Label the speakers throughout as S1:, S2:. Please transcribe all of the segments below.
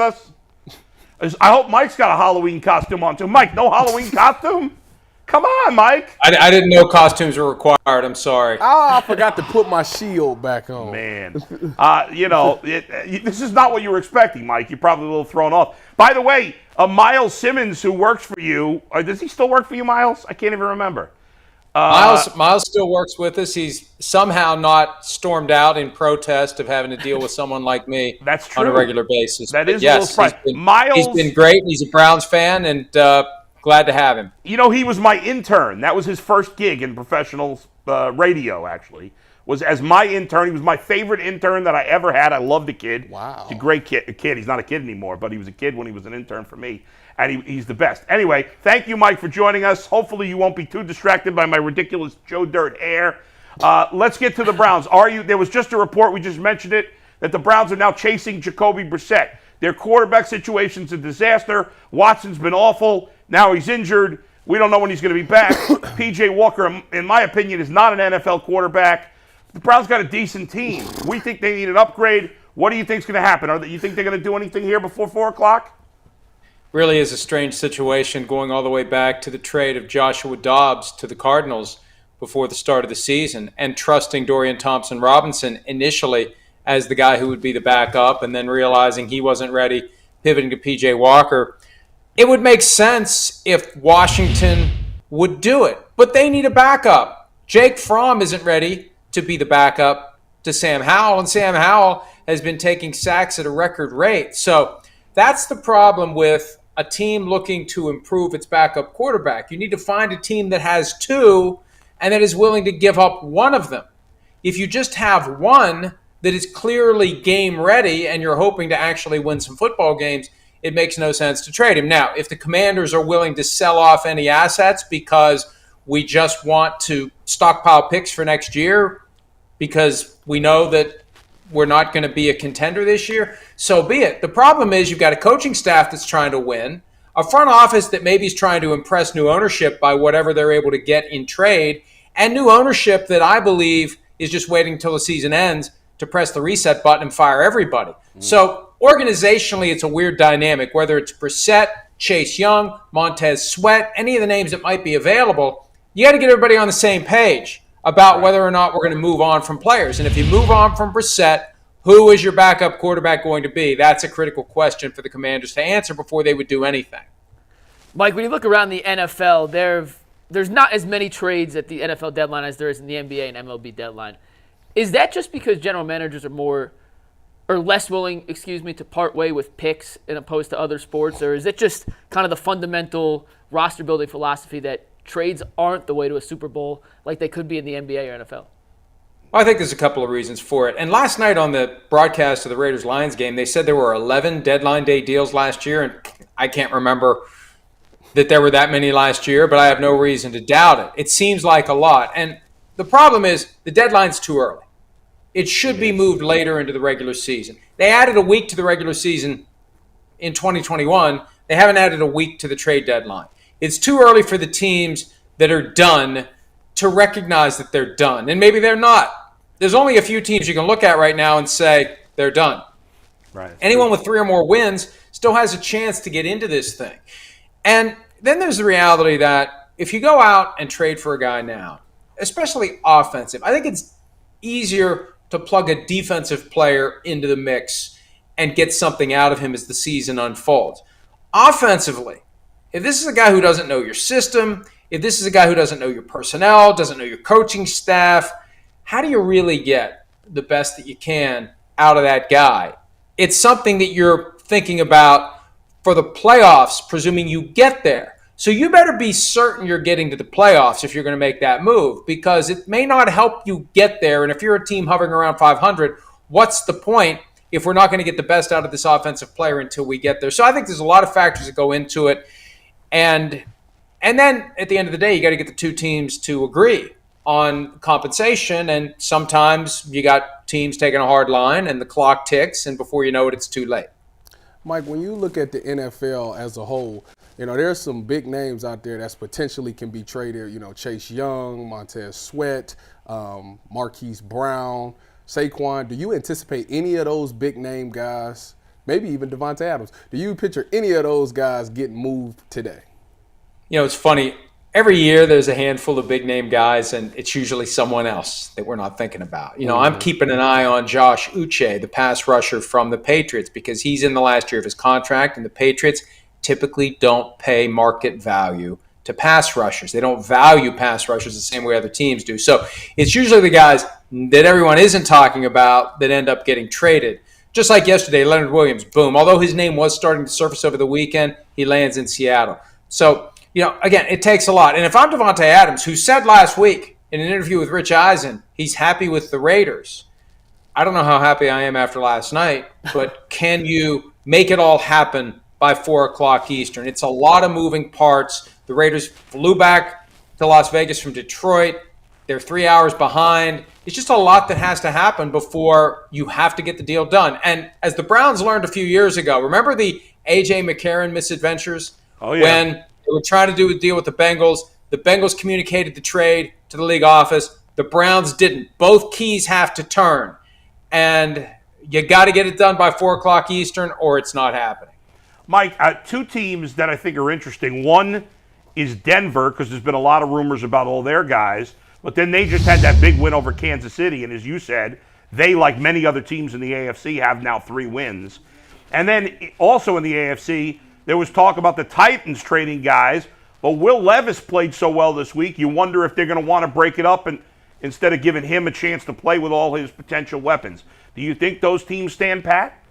S1: us? I hope Mike's got a Halloween costume on too. Mike, no Halloween costume? Come on, Mike.
S2: I didn't know costumes were required. I'm sorry.
S3: I forgot to put my shield back on.
S1: Man, this is not what you were expecting, Mike. You're probably a little thrown off. By the way, Miles Simmons, who works for you, does he still work for you, Miles? I can't even remember.
S2: Miles still works with us. He's somehow not stormed out in protest of having to deal with someone like me.
S1: That's true.
S2: On a regular basis.
S1: That is a little surprising.
S2: He's been great. He's a Browns fan, and glad to have him.
S1: You know, he was my intern. That was his first gig in professional radio, actually, was as my intern. He was my favorite intern that I ever had. I loved the kid.
S3: Wow.
S1: He's a great kid. He's not a kid anymore, but he was a kid when he was an intern for me, and he's the best. Anyway, thank you, Mike, for joining us. Hopefully you won't be too distracted by my ridiculous Joe Dirt hair. Let's get to the Browns. There was just a report, we just mentioned it, that the Browns are now chasing Jacoby Brissett. Their quarterback situation's a disaster. Watson's been awful. Now he's injured. We don't know when he's going to be back. P.J. Walker, in my opinion, is not an NFL quarterback. The Browns got a decent team. We think they need an upgrade. What do you think is going to happen? You think they're going to do anything here before 4 o'clock?
S2: Really is a strange situation going all the way back to the trade of Joshua Dobbs to the Cardinals before the start of the season and trusting Dorian Thompson-Robinson initially as the guy who would be the backup and then realizing he wasn't ready, pivoting to P.J. Walker. It would make sense if Washington would do it, but they need a backup. Jake Fromm isn't ready to be the backup to Sam Howell, and Sam Howell has been taking sacks at a record rate. So that's the problem with a team looking to improve its backup quarterback. You need to find a team that has two and that is willing to give up one of them. If you just have one that is clearly game ready and you're hoping to actually win some football games, it makes no sense to trade him. Now, if the Commanders are willing to sell off any assets because we just want to stockpile picks for next year because we know that we're not going to be a contender this year, so be it. The problem is you've got a coaching staff that's trying to win, a front office that maybe is trying to impress new ownership by whatever they're able to get in trade, and new ownership that I believe is just waiting until the season ends to press the reset button and fire everybody. So organizationally, it's a weird dynamic, whether it's Brissett, Chase Young, Montez Sweat, any of the names that might be available. You got to get everybody on the same page about whether or not we're going to move on from players. And if you move on from Brissett, who is your backup quarterback going to be? That's a critical question for the Commanders to answer before they would do anything.
S4: Mike, when you look around the NFL, there's not as many trades at the NFL deadline as there is in the NBA and MLB deadline. Is that just because general managers are more or less willing, to part way with picks in opposed to other sports? Or is it just kind of the fundamental roster building philosophy that trades aren't the way to a Super Bowl like they could be in the NBA or NFL?
S2: Well, I think there's a couple of reasons for it. And last night on the broadcast of the Raiders-Lions game, they said there were 11 deadline day deals last year. And I can't remember that there were that many last year, but I have no reason to doubt it. It seems like a lot. And the problem is the deadline's too early. It should be moved later into the regular season. They added a week to the regular season in 2021. They haven't added a week to the trade deadline. It's too early for the teams that are done to recognize that they're done. And maybe they're not. There's only a few teams you can look at right now and say they're done.
S1: Right.
S2: Anyone with 3 or more wins still has a chance to get into this thing. And then there's the reality that if you go out and trade for a guy now, especially offensive, I think it's easier to plug a defensive player into the mix and get something out of him as the season unfolds. Offensively, if this is a guy who doesn't know your system, if this is a guy who doesn't know your personnel, doesn't know your coaching staff, how do you really get the best that you can out of that guy? It's something that you're thinking about for the playoffs, presuming you get there. So you better be certain you're getting to the playoffs if you're going to make that move, because it may not help you get there. And if you're a team hovering around 500, what's the point if we're not going to get the best out of this offensive player until we get there? So I think there's a lot of factors that go into it. And then at the end of the day, you got to get the two teams to agree on compensation. And sometimes you got teams taking a hard line and the clock ticks, and before you know it, it's too late.
S3: Mike, when you look at the NFL as a whole, there's some big names out there that's potentially can be traded. Chase Young, Montez Sweat, Marquise Brown, Saquon. Do you anticipate any of those big name guys maybe even Devontae Adams. Do you picture any of those guys getting moved today?
S2: You know, it's funny. Every year there's a handful of big-name guys, and it's usually someone else that we're not thinking about. You know, I'm keeping an eye on Josh Uche, the pass rusher from the Patriots, because he's in the last year of his contract, and the Patriots typically don't pay market value to pass rushers. They don't value pass rushers the same way other teams do. So it's usually the guys that everyone isn't talking about that end up getting traded. Just like yesterday, Leonard Williams, boom. Although his name was starting to surface over the weekend, he lands in Seattle. So, you know, again, it takes a lot. And if I'm Devontae Adams, who said last week in an interview with Rich Eisen, he's happy with the Raiders. I don't know how happy I am after last night, but can you make it all happen by 4 o'clock Eastern? It's a lot of moving parts. The Raiders flew back to Las Vegas from Detroit. They're 3 hours behind. It's just a lot that has to happen before you have to get the deal done. And as the Browns learned a few years ago, remember the A.J. McCarron misadventures?
S1: Oh, yeah.
S2: When they were trying to do a deal with the Bengals communicated the trade to the league office. The Browns didn't. Both keys have to turn. And you got to get it done by 4 o'clock Eastern or it's not happening.
S1: Mike, two teams that I think are interesting. One is Denver, because there's been a lot of rumors about all their guys. But then they just had that big win over Kansas City. And as you said, they, like many other teams in the AFC, have now 3 wins. And then also in the AFC, there was talk about the Titans trading guys, but Will Levis played so well this week, you wonder if they're going to want to break it up and instead of giving him a chance to play with all his potential weapons. Do you think those teams stand pat?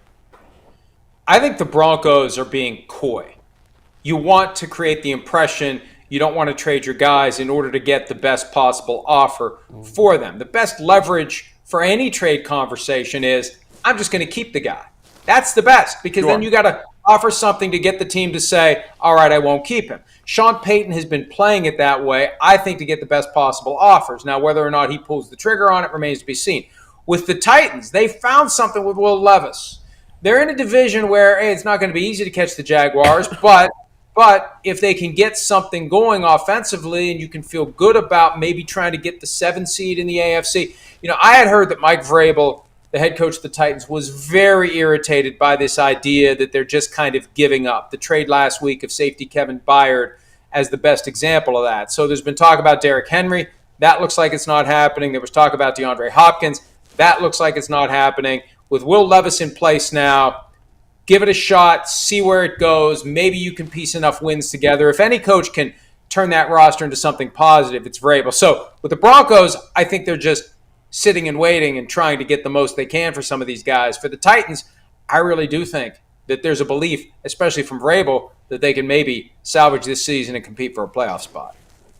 S2: I think the Broncos are being coy. You want to create the impression you don't want to trade your guys in order to get the best possible offer for them. The best leverage for any trade conversation is, I'm just going to keep the guy. That's the best, because then you got to offer something to get the team to say, all right, I won't keep him. Sean Payton has been playing it that way, I think, to get the best possible offers. Now, whether or not he pulls the trigger on it remains to be seen. With the Titans, they found something with Will Levis. They're in a division where, hey, it's not going to be easy to catch the Jaguars, but if they can get something going offensively and you can feel good about maybe trying to get the 7 seed in the AFC. You know, I had heard that Mike Vrabel, the head coach of the Titans, was very irritated by this idea that they're just kind of giving up. The trade last week of safety Kevin Byard as the best example of that. So there's been talk about Derrick Henry. That looks like it's not happening. There was talk about DeAndre Hopkins. That looks like it's not happening. With Will Levis in place now, give it a shot, see where it goes. Maybe you can piece enough wins together. If any coach can turn that roster into something positive, it's Vrabel. So with the Broncos, I think they're just sitting and waiting and trying to get the most they can for some of these guys. For the Titans, I really do think that there's a belief, especially from Vrabel, that they can maybe salvage this season and compete for a playoff spot.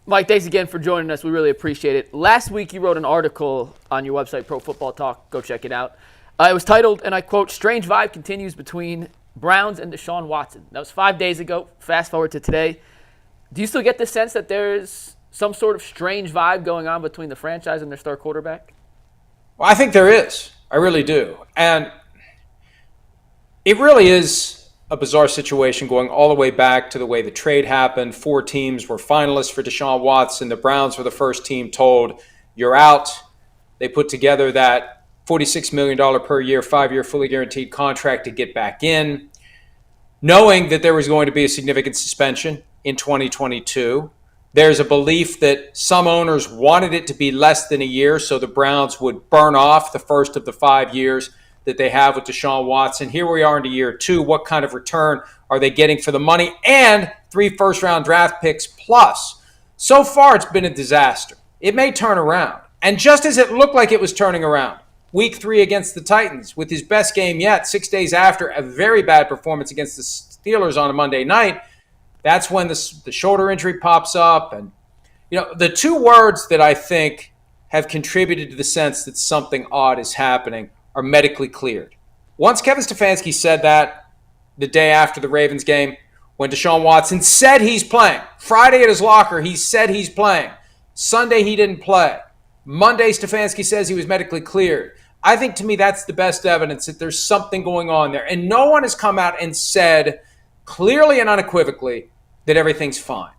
S4: Mike, thanks again for joining us. We really appreciate it. Last week, you wrote an article on your website, Pro Football Talk. Go check it out. It was titled, and I quote, "Strange vibe continues between Browns and Deshaun Watson." That was 5 days ago. Fast forward to today. Do you still get the sense that there's some sort of strange vibe going on between the franchise and their star quarterback?
S2: Well, I think there is. I really do. And it really is a bizarre situation going all the way back to the way the trade happened. 4 teams were finalists for Deshaun Watson. The Browns were the first team told, you're out. They put together that $46 million per year, 5-year fully guaranteed contract to get back in, knowing that there was going to be a significant suspension in 2022. There's a belief that some owners wanted it to be less than a year so the Browns would burn off the first of the 5 years that they have with Deshaun Watson. Here we are into year 2. What kind of return are they getting for the money? And 3 first-round draft picks plus. So far, it's been a disaster. It may turn around. And just as it looked like it was turning around, week 3 against the Titans, with his best game yet, 6 days after a very bad performance against the Steelers on a Monday night, that's when the shoulder injury pops up. And, you know, the 2 words that I think have contributed to the sense that something odd is happening are medically cleared. Once Kevin Stefanski said that the day after the Ravens game, when Deshaun Watson said he's playing, Friday at his locker, he said he's playing. Sunday, he didn't play. Monday, Stefanski says he was medically cleared. I think, to me, that's the best evidence that there's something going on there. And no one has come out and said clearly and unequivocally that everything's fine.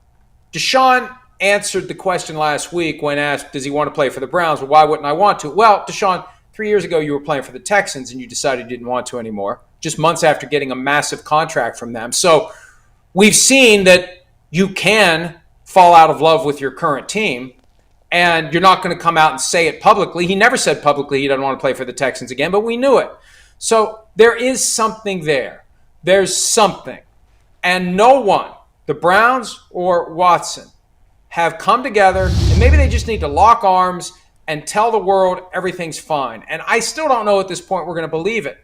S2: Deshaun answered the question last week when asked, does he want to play for the Browns? Well, why wouldn't I want to? Well, Deshaun, 3 years ago you were playing for the Texans and you decided you didn't want to anymore. just months after getting a massive contract from them. So we've seen that you can fall out of love with your current team, and you're not going to come out and say it publicly. He never said publicly he doesn't want to play for the Texans again, but we knew it. So there is something there. There's something. And no one, the Browns or Watson, have come together, and maybe they just need to lock arms and tell the world everything's fine. And I still don't know at this point we're going to believe it.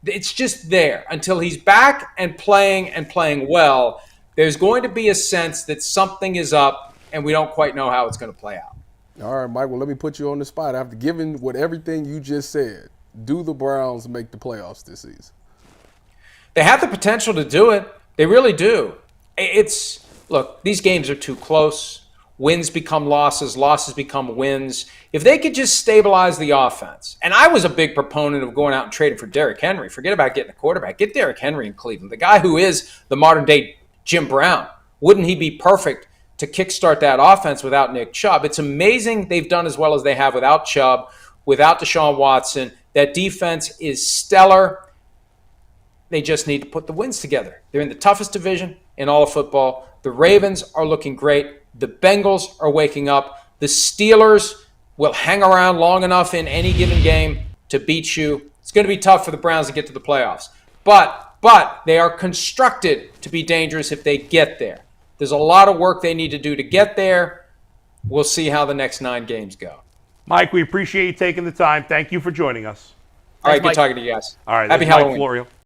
S2: It's just there. Until he's back and playing well, there's going to be a sense that something is up, and we don't quite know how it's going to play out.
S3: All right, Mike, well, let me put you on the spot. After giving what everything you just said, do the Browns make the playoffs this season?
S2: They have the potential to do it. They really do. Look, these games are too close. Wins become losses, losses become wins. If they could just stabilize the offense, and I was a big proponent of going out and trading for Derrick Henry. Forget about getting a quarterback. Get Derrick Henry in Cleveland, the guy who is the modern-day Jim Brown. Wouldn't he be perfect to kickstart that offense without Nick Chubb? It's amazing they've done as well as they have without Chubb, without Deshaun Watson. That defense is stellar. They just need to put the wins together. They're in the toughest division in all of football. The Ravens are looking great. The Bengals are waking up. The Steelers will hang around long enough in any given game to beat you. It's going to be tough for the Browns to get to the playoffs. But they are constructed to be dangerous if they get there. There's a lot of work they need to do to get there. We'll see how the next 9 games go.
S1: Mike, we appreciate you taking the time. Thank you for joining us.
S2: All right,
S4: Mike.
S2: good talking to you guys.
S1: All right,
S2: Happy
S1: this is Mike
S2: Halloween.
S1: Florio.